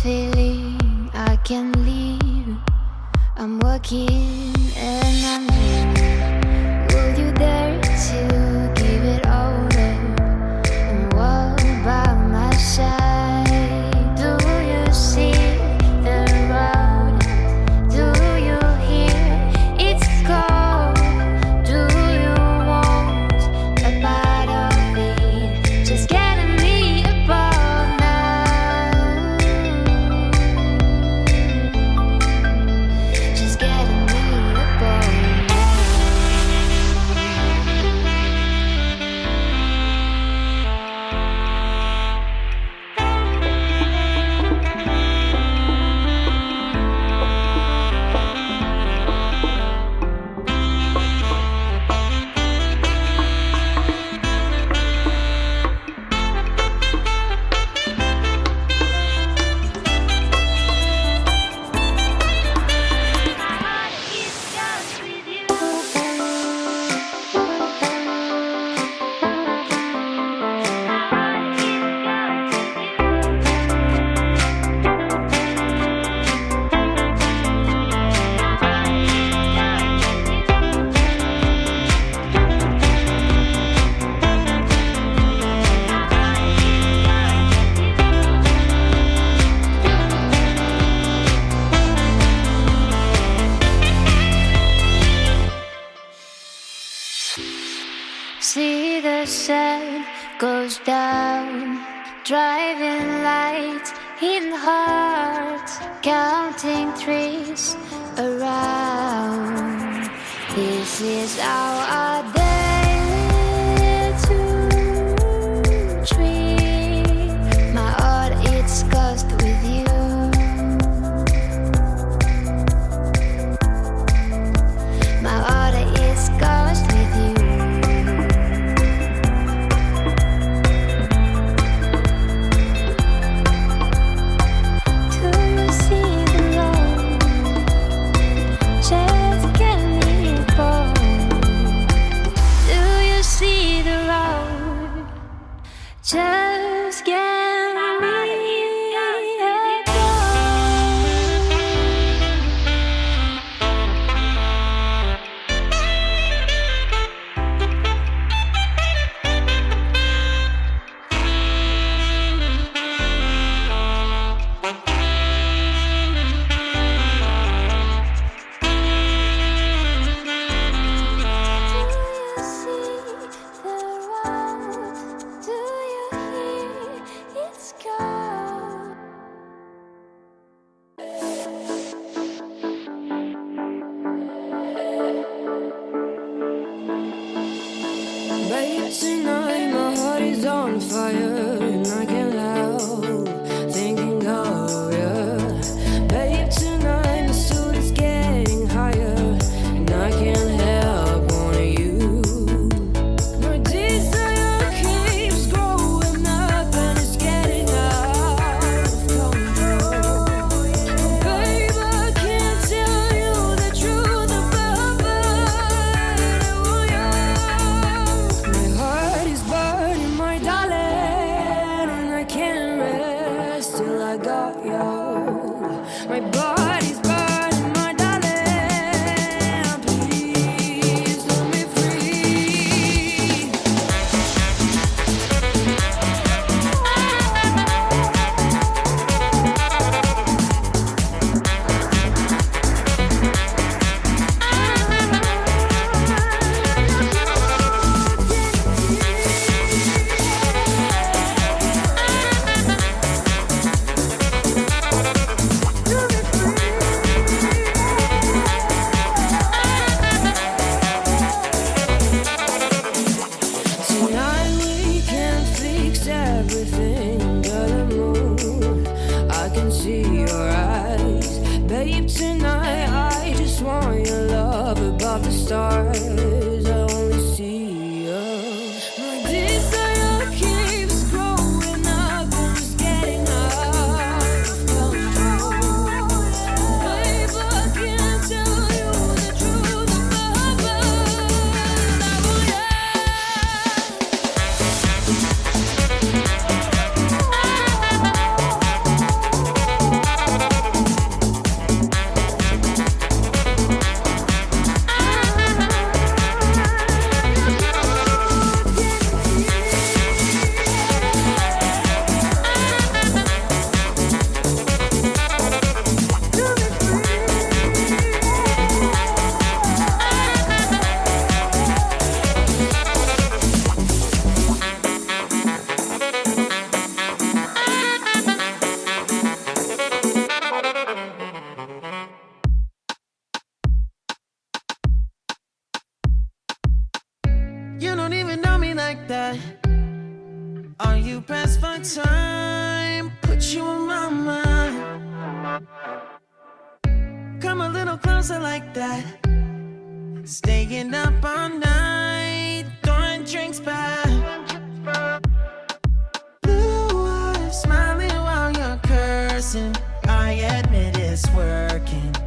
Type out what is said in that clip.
feeling I can't leave. I'm walking and I'm dreaming. Will you dare to give it all up and walk by my side? Do you see the road? Do you hear its call? Do you want a part of it? Just getting me above now. Just getting me above now. See the sun goes down, driving lights in hearts, counting trees around. This is our day to dream. My heart it's cursed with you. My heart is cursed with you. Just get Tonight my heart is on fire and I can't help thinking of you. Babe, tonight my suit is getting higher and I can't help wanting you. My desire keeps growing up and it's getting out of control. Oh, babe, I can't tell you the truth about what I want you. My heart is burning, my darling, and I can't rest till I got you. My body's burning, my darling, please let me free. Tonight we can fix everything under the moon. I can see your eyes, babe. Tonight I just want your love above the stars. I only see you. My desire keeps growing up and it's getting out of control. Babe, I can't tell you the truth about what I want you. like that? Are you pressed for time? Put you on my mind. Come a little closer like that. Staying up all night, throwing drinks back. Blue eyes, smiling while you're cursing. I admit it's working.